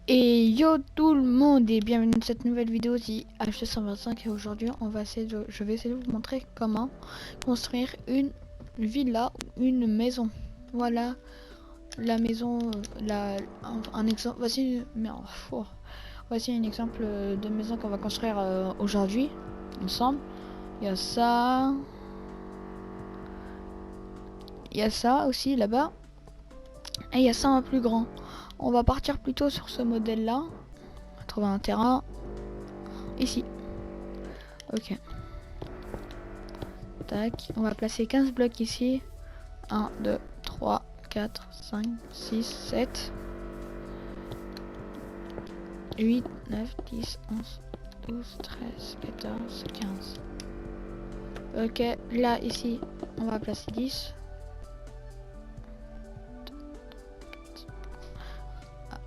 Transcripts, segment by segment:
Et yo tout le monde et bienvenue dans cette nouvelle vidéo ici H225 et aujourd'hui je vais essayer de vous montrer comment construire une villa ou une maison. Voilà la maison, un exemple, voici un exemple de maison qu'on va construire aujourd'hui ensemble. Il y a ça aussi là-bas et il y a ça un plus grand. On va partir plutôt sur ce modèle là. On va trouver un terrain ici. Ok. Tac. On va placer 15 blocs ici. 1, 2, 3, 4, 5, 6, 7, 8, 9, 10, 11, 12, 13, 14, 15. Ok. Là, ici, on va placer 10. Ah,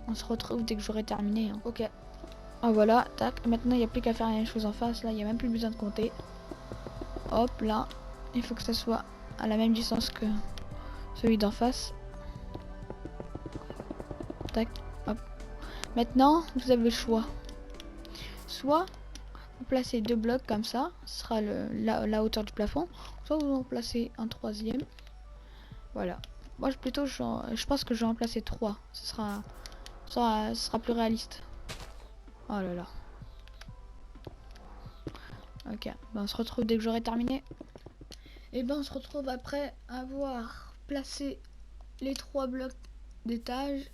on se retrouve dès que j'aurai terminé. Hein. Ok. Ah voilà. Tac. Maintenant, il n'y a plus qu'à faire les choses en face. Là, il n'y a même plus besoin de compter. Hop, là. Il faut que ça soit à la même distance que celui d'en face. Tac, hop. Maintenant, vous avez le choix. Soit vous placez deux blocs comme ça, ce sera la hauteur du plafond. Soit vous en placez un troisième. Voilà. Moi, je pense que je vais en placer trois. Ce sera plus réaliste. Oh là là. Ok, ben, on se retrouve dès que j'aurai terminé. Et ben on se retrouve après avoir placé les trois blocs d'étage,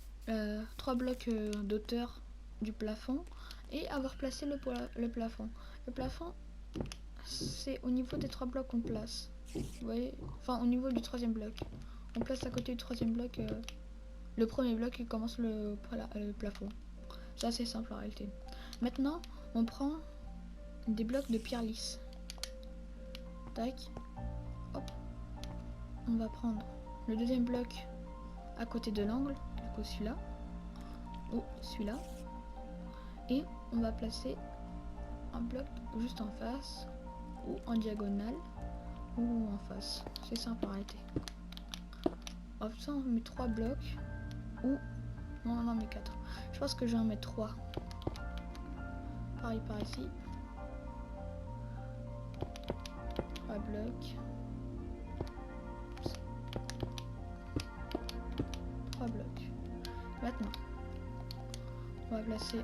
trois blocs d'auteur du plafond et avoir placé le plafond. Le plafond, c'est au niveau des trois blocs qu'on place. Vous voyez, enfin au niveau du troisième bloc. On place à côté du troisième bloc le premier bloc qui commence le plafond. C'est assez simple en réalité. Maintenant, on prend des blocs de pierre lisse. Tac. Hop. On va prendre le deuxième bloc à côté de l'angle, du coup celui-là, ou celui-là, et on va placer un bloc juste en face, ou en diagonale, ou en face. C'est simple en réalité. Hop, ça on met 3 blocs, ou non, on en met 4. Je pense que je vais en mettre 3. Pareil par ici. 3 blocs. 3 blocs. Maintenant, on va placer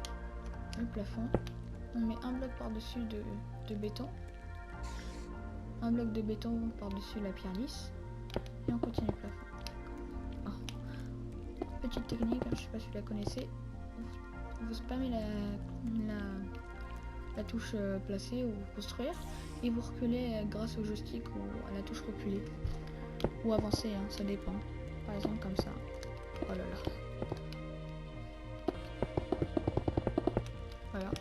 le plafond. On met un bloc par-dessus de béton. Un bloc de béton par-dessus la pierre lisse. Et on continue le plafond. Oh. Petite technique, je sais pas si vous la connaissez. Vous spammez la touche placer ou construire. Et vous reculez grâce au joystick ou à la touche reculer. Ou avancer, hein, ça dépend. Par exemple comme ça. Oh là là. Voilà.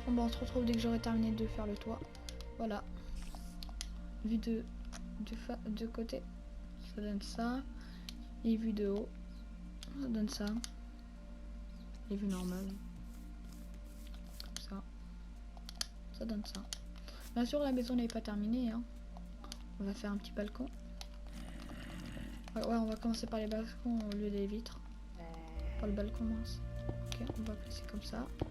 Bon bah on se retrouve dès que j'aurai terminé de faire le toit. Voilà. Vu de côté, ça donne ça. Et vu de haut, ça donne ça. Et vu normal, comme ça, ça donne ça. Bien sûr, la maison n'est pas terminée. Hein. On va faire un petit balcon. Ouais, on va commencer par les balcons au lieu des vitres. Par le balcon, mince. Ok, on va placer comme ça. Oh,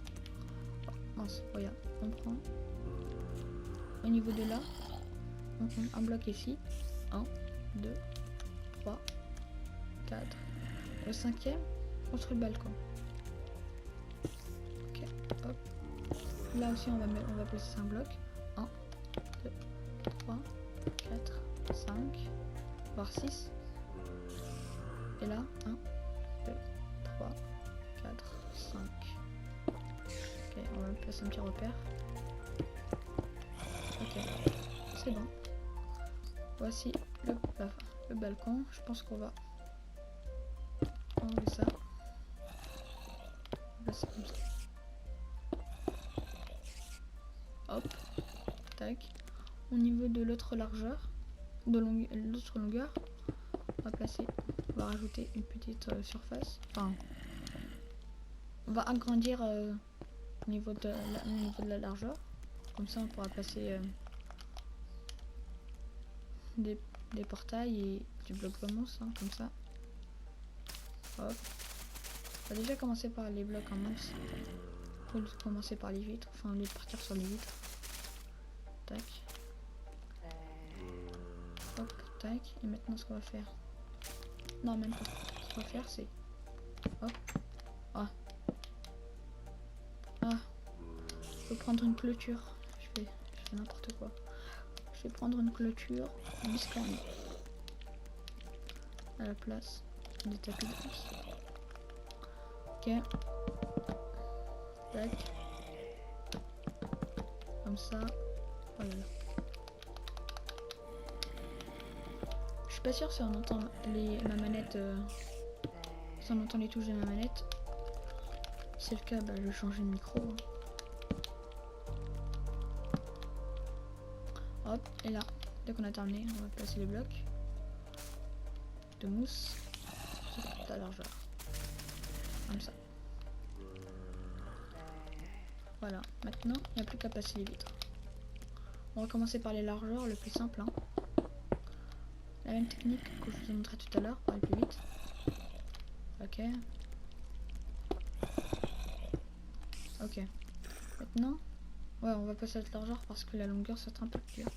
mince, regarde, on prend. Au niveau de là, on prend un bloc ici. 1, 2, 3, 4. Le cinquième, on construit le balcon. Ok, hop. Là aussi, on va placer un bloc. 1, 2, 3, 4, 5, voire 6. Et là, 1, 2, 3, 4, 5. Ok, on va placer un petit repère. Ok, c'est bon. Voici le balcon. Je pense qu'on va enlever ça. Placer comme ça. Hop, tac. Au niveau de l'autre largeur, de l'autre longueur, on va rajouter une petite surface. Enfin, on va agrandir au niveau de la largeur. Comme ça, on pourra placer des portails et du bloc de mousse, hein, comme ça. Hop, On va déjà commencer par les blocs en masse. Au lieu de commencer par les vitres, enfin au lieu de partir sur les vitres. Tac. Hop, tac. Et maintenant ce qu'on va faire. Non, même pas. Ce qu'on va faire c'est. Hop. Ah. Ah. Je vais prendre une clôture. Je fais n'importe quoi. Je vais prendre une clôture biscornée. À la place des tapis de danse. Ok. Tac. Comme ça. Oh là là. Je suis pas sûr si on entend ma manette. Si on entend les touches de ma manette. Si c'est le cas, bah, je vais changer de micro. Hop, et là, dès qu'on a terminé, on va placer les blocs de mousse sur toute la largeur. Comme ça. Voilà, maintenant, il n'y a plus qu'à passer les vitres. On va commencer par les largeurs, le plus simple. Hein. La même technique que je vous ai montré tout à l'heure, pour aller plus vite. Ok. Ok. Maintenant, ouais, on va passer à cette largeur parce que la longueur, ça va être un peu plus dur.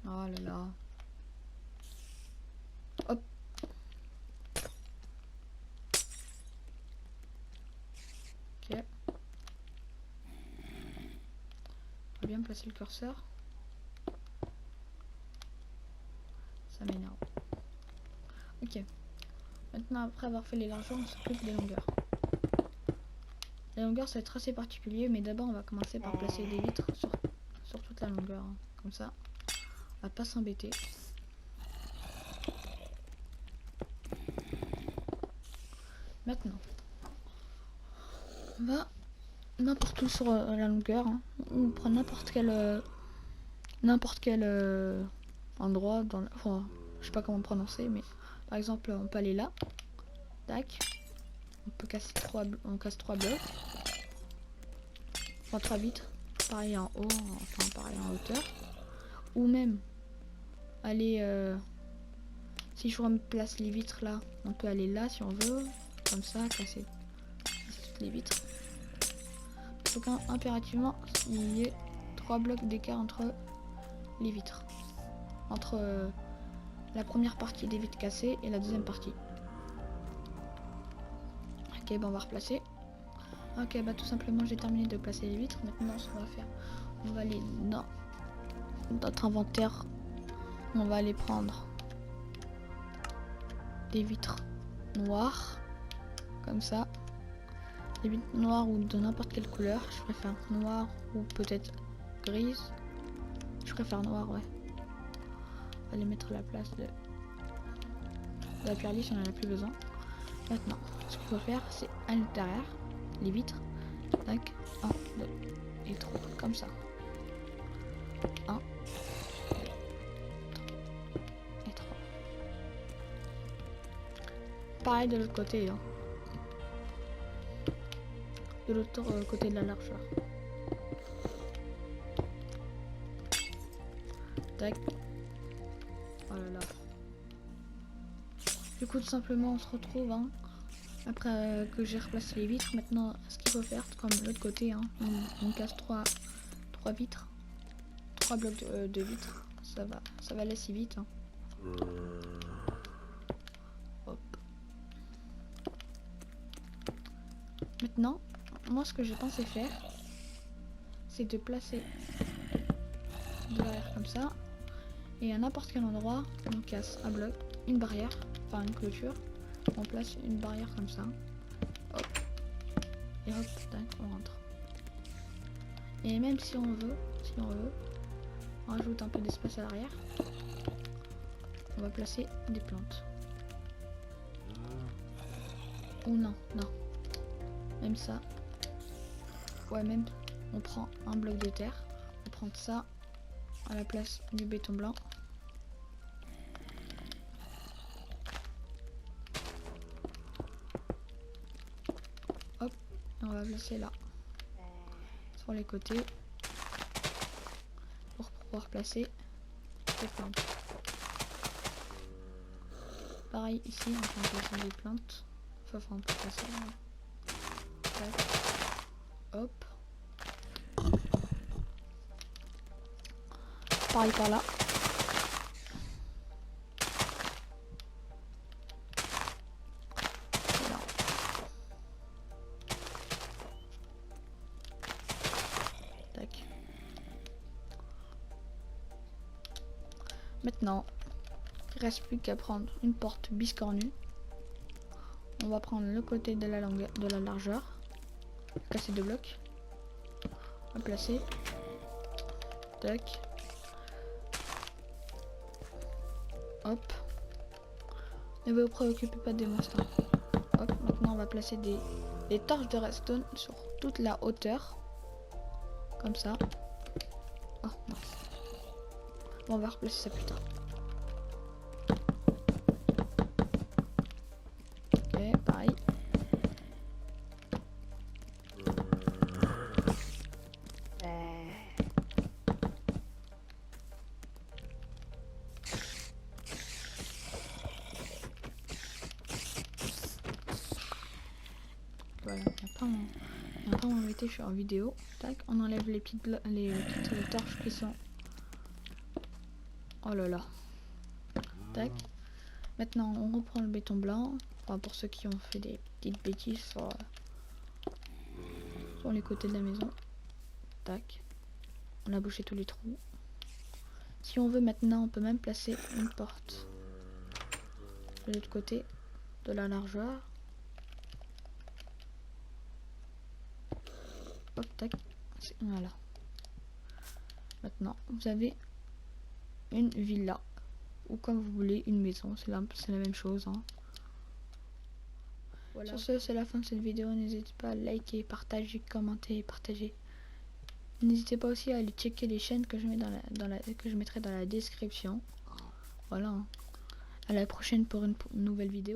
Oh là là. Hop. Ok. On va bien placer le curseur. Ça m'énerve. Ok. Maintenant, après avoir fait les largeurs, on s'occupe des longueurs. Les longueurs, ça va être assez particulier, mais d'abord, on va commencer par placer des vitres sur toute la longueur. Hein. Comme ça, on va pas s'embêter. Maintenant, on va n'importe où sur la longueur. Hein. On prend n'importe quel endroit dans enfin, je sais pas comment prononcer, mais par exemple, on peut aller là. Tac. On peut casser on casse 3 blocs. Enfin 3 vitres. Pareil en haut, enfin pareil en hauteur. Ou même aller si je replace les vitres là, on peut aller là si on veut. Comme ça, casser toutes les vitres. Il faut impérativement il y ait 3 blocs d'écart entre les vitres. Entre la première partie des vitres cassées et la deuxième partie. Ok, bah on va replacer. Ok, bah tout simplement j'ai terminé de placer les vitres. Maintenant ce qu'on va faire, on va aller dans notre inventaire. On va aller prendre des vitres noires. Comme ça. Des vitres noires ou de n'importe quelle couleur. Je préfère noir ou peut-être grise. Je préfère noir, ouais. On va les mettre à la place de la pierre lisse si on en a plus besoin. Maintenant, ce qu'il faut faire, c'est à l'intérieur, les vitres. Tac, 1, 2 et 3, comme ça. 1, 2 et 3. Pareil de l'autre côté, hein. De l'autre côté de la largeur. Tac. Oh là là. Du coup, tout simplement, on se retrouve, hein, après que j'ai replacé les vitres. Maintenant, ce qu'il faut faire, comme de l'autre côté, hein, on casse 3 vitres. 3 blocs de vitres. Ça va aller assez vite. Hein. Hop. Maintenant, moi, ce que j'ai pensé faire, c'est de placer de l'arrière comme ça. Et à n'importe quel endroit, on casse un bloc, une barrière, enfin une clôture. On place une barrière comme ça. Hop. Et hop, tac, on rentre. Et même si on veut, on rajoute un peu d'espace à l'arrière. On va placer des plantes. Ou non. Même ça. Ouais, même on prend un bloc de terre. On prend ça à la place du béton blanc. Hop, et on va placer là. Sur les côtés. Pour pouvoir placer les plantes. pareil ici, on peut placer des plantes. Enfin, on peut placer là. Tac. Hop. Pareil par là. Et là. Tac. Maintenant, il reste plus qu'à prendre une porte biscornue. On va prendre le côté de la longueur, de la largeur. Casser 2 blocs. On va placer. Tac. Hop. Ne vous préoccupez pas des monstres. Hop. Maintenant on va placer des torches de redstone sur toute la hauteur. Comme ça. Oh non. Bon, on va replacer ça plus tard. Ok, pareil. Voilà, il n'y a pas m'embêter, je suis en vidéo. Tac, on enlève les petites torches qui sont... Oh là là. Tac. Maintenant, on reprend le béton blanc. Enfin, pour ceux qui ont fait des petites bêtises sur les côtés de la maison. Tac. On a bouché tous les trous. Si on veut maintenant, on peut même placer une porte de l'autre côté de la largeur. Hop, tac. Voilà. Maintenant, vous avez une villa. Ou comme vous voulez, une maison. C'est la même chose. Hein. Voilà. Sur ce, c'est la fin de cette vidéo. N'hésitez pas à liker, partager, commenter et partager. N'hésitez pas aussi à aller checker les chaînes que je mets que je mettrai dans la description. Voilà. Hein. À la prochaine pour une nouvelle vidéo.